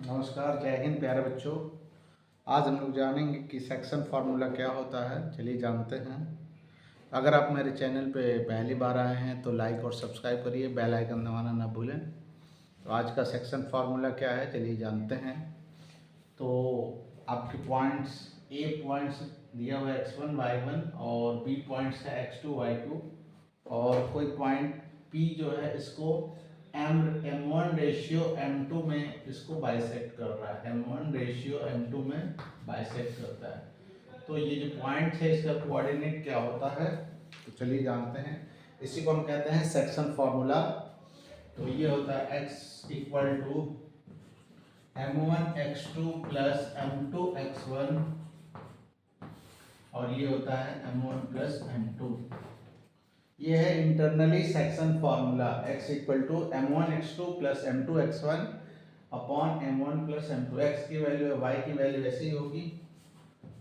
नमस्कार, जय हिंद प्यारे बच्चों। आज हम लोग जानेंगे कि सेक्शन फार्मूला क्या होता है। चलिए जानते हैं। अगर आप मेरे चैनल पे पहली बार आए हैं तो लाइक और सब्सक्राइब करिए, बेल आइकन दबाना ना भूलें। तो आज का सेक्शन फार्मूला क्या है, चलिए जानते हैं। तो आपके पॉइंट्स, ए पॉइंट्स दिया हुआ है x1 y1 और बी पॉइंट्स है x2 y2 और कोई पॉइंट P जो है इसको m1 रेशियो m2 में इसको बाइसेक्ट कर रहा है, m1 रेशियो m2 में बाइसेक्ट करता है। तो ये जो पॉइंट है इसका कोऑर्डिनेट क्या होता है, तो चलिए जानते हैं। इसी को हम कहते हैं सेक्शन फार्मूला। तो ये होता है x equal to m1 x2 plus m2 x1 और ये होता है m1 प्लस m2। ये है internally section formula x equal to m1 x2 plus m2 x1 upon m1 plus m2। x की वैल्यू y की वैल्यू ऐसी होगी,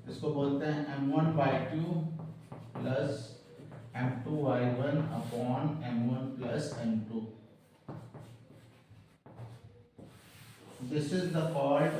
इसको बोलते हैं m1 y2 plus m2 y1 upon m1 plus m2। This is the called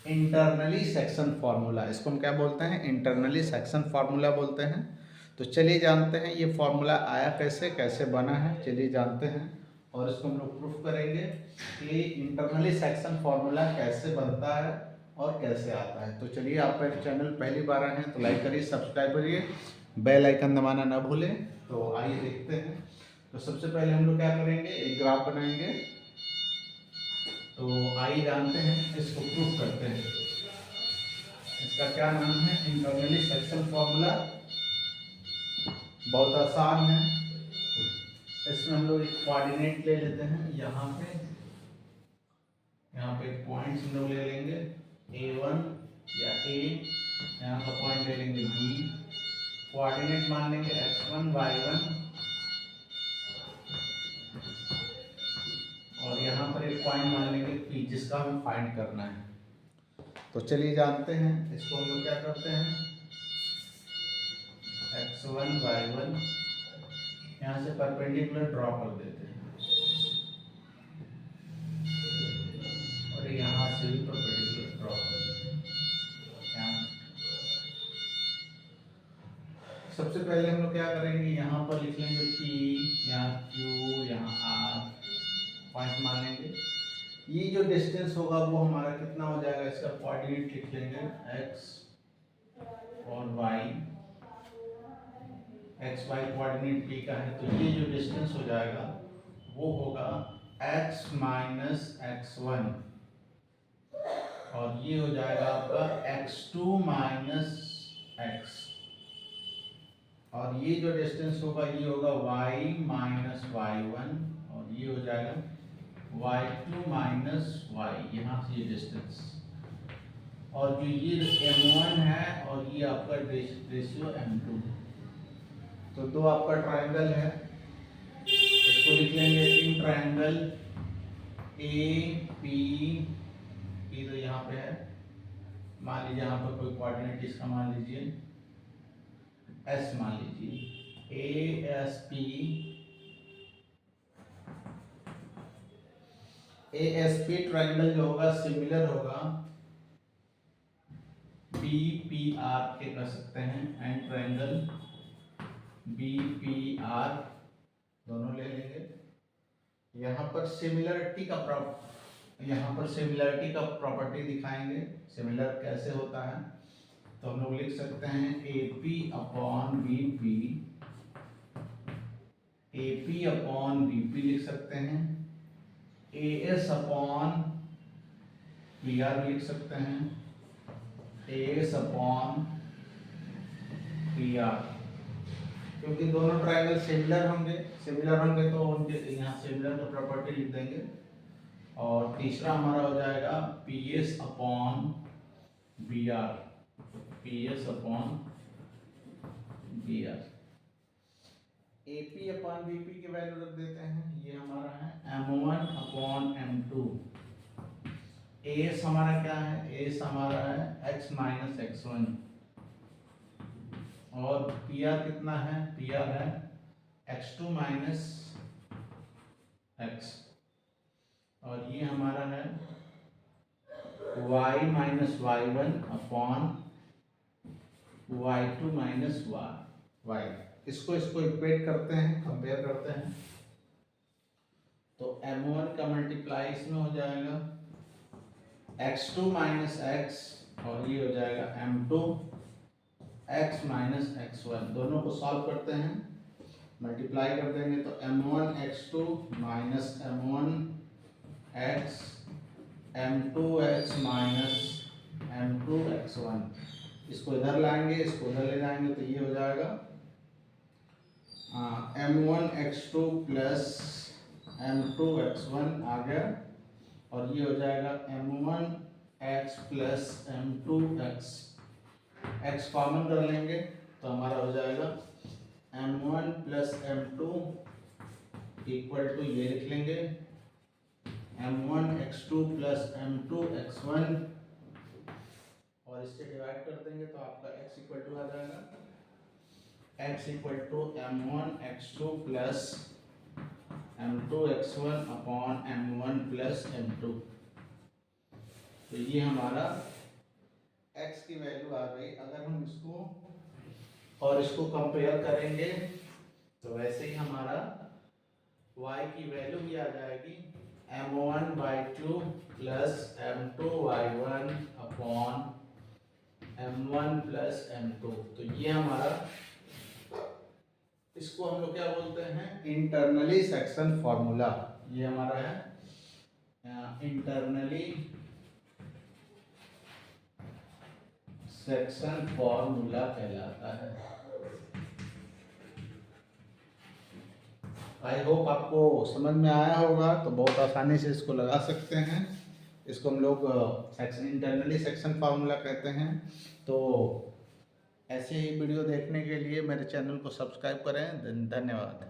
internally section formula. इसको हम क्या बोलते हैं, इंटरनली सेक्शन फार्मूला बोलते हैं। तो चलिए जानते हैं ये फार्मूला आया कैसे, कैसे बना है, चलिए जानते हैं। और इसको हम लोग प्रूफ करेंगे कि इंटरनली सेक्शन फार्मूला कैसे बनता है और कैसे आता है। तो चलिए, आप मेरे चैनल पहली बार आए हैं तो लाइक करिए, सब्सक्राइब करिए, बेल आइकन दबाना ना भूलें। तो आइए देखते हैं। तो सबसे पहले हम लोग क्या करेंगे, एक ग्राफ बनाएंगे। तो आइए जानते हैं, इसको प्रूफ करते हैं। इसका क्या नाम है, इंटरनली सेक्शन फार्मूला। बहुत आसान है। इसमें हम लोग एक कोऑर्डिनेट ले लेते हैं। यहाँ पे पॉइंट्स हम लोग ले लेंगे a1 या a, यहाँ का पॉइंट ले लेंगे b, कोऑर्डिनेट मान लेंगे x1 y1 और यहाँ पर एक पॉइंट मान लेंगे p जिसका हमें फाइंड करना है। तो चलिए जानते हैं, इसको हम लोग क्या करते हैं, x1 y1 यहाँ से परपेंडिकुलर ड्रॉ कर देते हैं और यहाँ से भी परपेंडिकुलर ड्रॉ कर देते हैं। सबसे पहले हम लोग क्या करेंगे, यहाँ पर लिख लेंगे P, यहाँ Q, यहाँ R, पॉइंट मान लेंगे। ये जो डिस्टेंस होगा वो हमारा कितना हो जाएगा, इसका कोऑर्डिनेट लिख लेंगे x और y। x y coordinate P का है, तो ये जो डिस्टेंस हो जाएगा वो होगा x माइनस x1 और ये हो जाएगा आपका x2 माइनस x और ये जो डिस्टेंस होगा ये होगा y माइनस y1 और ये हो जाएगा y2 माइनस y, यहाँ से ये डिस्टेंस। और जो ये m1 है और ये आपका रेशियो m2। तो दो आपका ट्रायंगल है, इसको लिख लेंगे इन ट्रायंगल AP। P तो यहाँ पे है, मान लीजिए यहाँ पर कोई कोऑर्डिनेट इसका मान लीजिए S, मान लीजिए ASP ट्रायंगल जो होगा सिमिलर होगा BPR के कर सकते हैं, एंड ट्रायंगल BPR दोनों ले लेंगे। यहाँ पर सिमिलरिटी का प्रॉपर्टी दिखाएंगे, सिमिलर कैसे होता है। तो हम लोग लिख सकते हैं AP अपॉन BP लिख सकते हैं, AS अपॉन PR लिख सकते हैं, AS अपॉन PR। क्योंकि दोनों ट्रायंगल सिमिलर होंगे तो उनके यहाँ सिमिलर का प्रॉपर्टी लिख देंगे। और तीसरा हमारा हो जाएगा PS upon BR, PS upon BR। AP upon BP की वैल्यू रख देते हैं, ये हमारा है M1 अपॉन M2। AS हमारा क्या है, AS हमारा है x माइनस x1 और PR कितना है, PR है x2 माइनस x और ये हमारा है y minus y one upon y2 minus y. इसको इक्वेट करते हैं, कंपेयर करते हैं। तो m1 का मल्टीप्लाई इसमें हो जाएगा x2 माइनस एक्स, और ये हो जाएगा m2 x माइनस x1। दोनों को सॉल्व करते हैं, मल्टीप्लाई कर देंगे तो m1 x2 minus m1 x m2 x minus m2 x1। इसको इधर लाएंगे, इसको इधर ले जाएंगे तो ये हो जाएगा m1 x2 plus m2 x1 आ गया, और ये हो जाएगा m1 x plus m2 x common कर लेंगे तो हमारा हो जाएगा m1 plus m2 equal to, ये लिख लेंगे m1 x2 plus m2 x1, और इससे डिवाइड कर देंगे तो आपका x इक्वल टू आ जाएगा x equal to m1 x2 plus m2 x1 upon m1 plus m2। तो ये हमारा x की वैल्यू आ गई। अगर हम इसको कंपेयर करेंगे तो वैसे ही हमारा y की वैल्यू भी आ जाएगी m1/2 plus m2/1 upon m1 plus m2। तो ये हमारा, इसको हम लोग क्या बोलते हैं, इंटरनली सेक्शन फॉर्मूला। ये हमारा है इंटरनली सेक्शन फॉर्मूला कहलाता है। आई होप आपको समझ में आया होगा। तो बहुत आसानी से इसको लगा सकते हैं। इसको हम लोग इंटरनली सेक्शन फार्मूला कहते हैं। तो ऐसे ही वीडियो देखने के लिए मेरे चैनल को सब्सक्राइब करें। धन्यवाद।